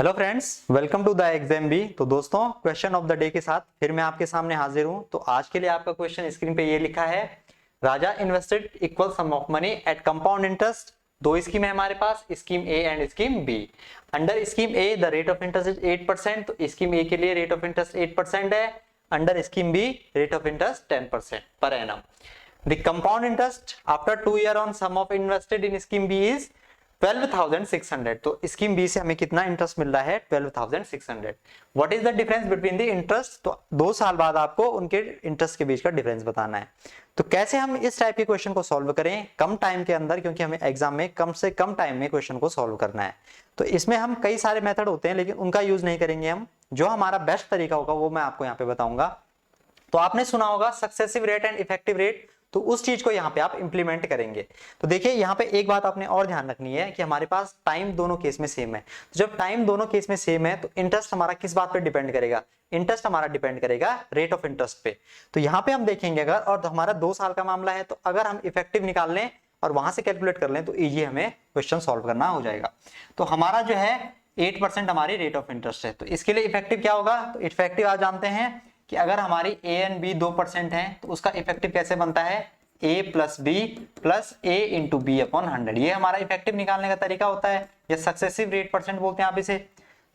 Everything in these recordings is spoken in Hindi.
Hello friends, welcome to the exam B. तो दोस्तों, क्वेश्चन ऑफ द डे के साथ फिर मैं आपके सामने हाजिर हूं। तो आज के लिए आपका क्वेश्चन स्क्रीन पे ये लिखा है, Raja invested equal sum of money at compound interest. दो स्कीम है हमारे पास, scheme A and scheme B. Under scheme A the rate of interest is 8%। तो स्कीम ए के लिए रेट ऑफ इंटरेस्ट 8% है। Under scheme B rate of interest 10% per annum. The compound interest after 2 year on sum of invested in scheme B is 12,600। तो स्कीम बी से हमें कितना इंटरेस्ट मिल रहा है? 12,600। What is the difference between the interest? तो 2 साल बाद आपको उनके इंटरेस्ट के बीच का डिफरेंस बताना है। तो कैसे हम इस टाइप के क्वेश्चन को सॉल्व करें कम टाइम के अंदर, क्योंकि हमें एग्जाम में कम से कम टाइम में क्वेश्चन को सॉल्व करना है। तो इसमें हम कई सारे मेथड होते हैं, लेकिन उनका यूज नहीं करेंगे हम। जो हमारा बेस्ट तरीका होगा वो मैं आपको यहाँ पे बताऊंगा। तो आपने सुना होगा successive rate and effective rate, तो उस चीज को यहाँ पे आप इंप्लीमेंट करेंगे। तो देखिए, यहाँ पे एक बात आपने और ध्यान रखनी है कि हमारे पास टाइम दोनों केस में सेम है। तो जब टाइम दोनों केस में सेम है तो इंटरेस्ट हमारा किस बात पे डिपेंड करेगा? इंटरेस्ट हमारा डिपेंड करेगा रेट ऑफ इंटरेस्ट पे। तो यहाँ पे हम देखेंगे, अगर और हमारा 2 साल का मामला है, तो अगर हम इफेक्टिव निकाल लें और वहां से कैलकुलेट कर लें तो इजी हमें क्वेश्चन सॉल्व करना हो जाएगा। तो हमारा जो है 8% हमारी रेट ऑफ इंटरेस्ट है। तो इसके लिए इफेक्टिव क्या होगा? तो इफेक्टिव आप जानते हैं कि अगर हमारी ए एंड बी 2% है तो उसका इफेक्टिव कैसे बनता है? a plus B plus A into B upon 100। ये हमारा इफेक्टिव निकालने का तरीका होता है, या सक्सेसिव रेट परसेंट बोलते हैं आप इसे।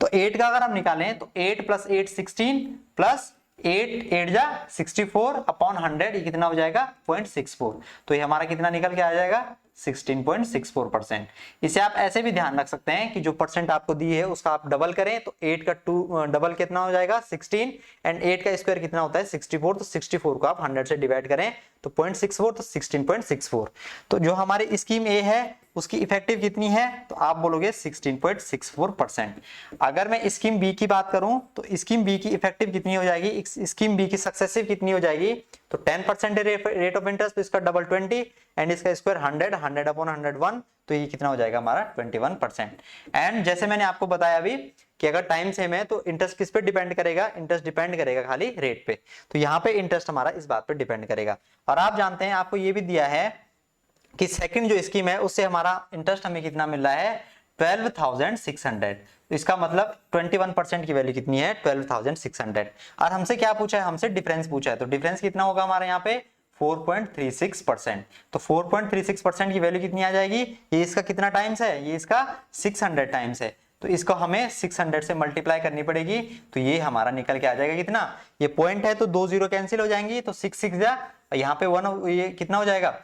तो 8 का अगर हम निकालें तो 8 प्लस 8 16 प्लस 8 8 जा 64 अपॉन 100, ये कितना हो जाएगा? 0.64। तो ये हमारा कितना निकल के आ जाएगा? 16.64%। इसे आप ऐसे भी ध्यान रख सकते हैं कि जो परसेंट आपको दी है उसका आप डबल करें तो 8 का 2 डबल कितना हो जाएगा? 16, एंड 8 का स्क्वायर कितना होता है? 64। तो 64 को आप 100 से डिवाइड करें तो 0.64, तो 16.64। तो जो हमारी स्कीम ए है उसकी इफेक्टिव कितनी है? तो आप बोलोगे 16.64%। अगर मैं स्कीम बी की बात करूं तो स्कीम बी की इफेक्टिव कितनी हो जाएगी? स्कीम बी की सक्सेसिव कितनी हो जाएगी? तो 10% रेट ऑफ इंटरेस्ट, तो इसका डबल 20 एंड इसका स्क्वायर 100 अपॉन 101, तो ये कितना हो जाएगा हमारा? 21%। एंड जैसे मैंने आपको बताया अभी कि अगर टाइम सेम है तो इंटरेस्ट किस पे डिपेंड करेगा? इंटरेस्ट डिपेंड करेगा खाली रेट पे। तो यहाँ पे इंटरेस्ट हमारा इस बात पे डिपेंड करेगा। और आप जानते हैं, आपको ये भी दिया है कि सेकंड जो स्कीम है उससे हमारा इंटरेस्ट हमें कितना मिल रहा है? 12,600। तो इसका मतलब 21% की वैल्यू कितनी है? 12,600। और हमसे क्या पूछा है? हमसे डिफरेंस पूछा है। तो डिफरेंस कितना होगा हमारे यहाँ पे? 4.36%। तो 4.36% की वैल्यू कितनी आ जाएगी? ये इसका कितना टाइम्स है? ये इसका 600 टाइम्स है। तो इसको हमें 600 से मल्टीप्लाई करनी पड़ेगी। तो ये हमारा निकल के आ जाएगा कितना? ये पॉइंट है तो 2 जीरो कैंसिल हो जाएंगी, तो 6 6 जा, यहाँ पे 1, ये कितना हो जाएगा?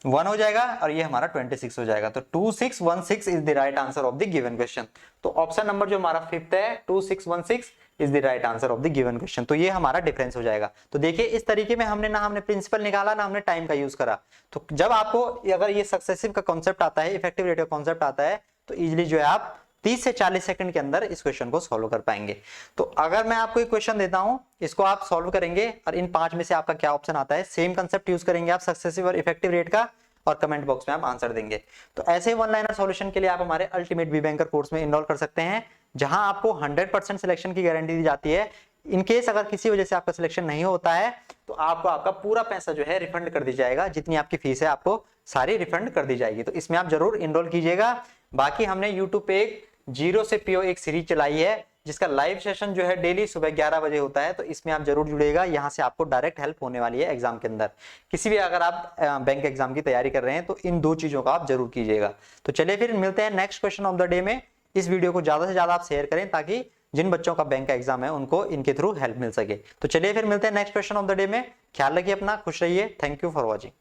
1 हो जाएगा, और ये हमारा 26 हो जाएगा। तो 2616 is the right answer of the given question. तो ऑप्शन नंबर जो हमारा 5th है, 2616 is the right answer of the given question. तो ये हमारा डिफरेंस हो जाएगा। तो देखिए, इस तरीके में हमने प्रिंसिपल निकाला, ना हमने टाइम का यूज करा। तो जब आपको अगर ये सक्सेसिव का कॉन्सेप्ट आता है, इफेक्टिव रेट का कॉन्सेप्ट आता है, तो इजिली जो है आप 30 से 40 सेकंड के अंदर इस क्वेश्चन को सॉल्व कर पाएंगे। तो अगर मैं आपको एक क्वेश्चन देता हूं, इसको आप सॉल्व करेंगे और इन 5 में से आपका क्या ऑप्शन आता है, सेम कंसेप्ट यूज करेंगे आप सक्सेसिव और इफेक्टिव रेट का, और कमेंट बॉक्स में आप आंसर देंगे। तो ऐसे वन लाइनर सॉल्यूशन के लिए आप हमारे अल्टीमेट बी बैंकर कोर्स में इनरोल कर सकते हैं, जहां आपको 100% सिलेक्शन की गारंटी दी जाती है। इन केस अगर किसी वजह से आपका सिलेक्शन नहीं होता है तो आपको आपका पूरा पैसा जो है रिफंड कर दी जाएगा। जितनी आपकी फीस है आपको सारी रिफंड कर दी जाएगी। तो इसमें आप जरूर इनरोल कीजिएगा। बाकी हमने यूट्यूब पे एक जीरो से पीओ एक सीरीज चलाई है, जिसका लाइव सेशन जो है डेली सुबह 11 बजे होता है। तो इसमें आप जरूर जुड़ेगा, यहाँ से आपको डायरेक्ट हेल्प होने वाली है एग्जाम के अंदर। किसी भी अगर आप बैंक एग्जाम की तैयारी कर रहे हैं तो इन 2 चीजों का आप जरूर कीजिएगा। तो चलिए फिर मिलते हैं next question of the day में। इस वीडियो को ज्यादा से ज्यादा आप शेयर करें ताकि जिन बच्चों का बैंक का एग्जाम है उनको इनके थ्रू हेल्प मिल सके। तो चलिए फिर मिलते हैं next question of the day में। ख्याल रखिए अपना, खुश रहिए। Thank you for watching.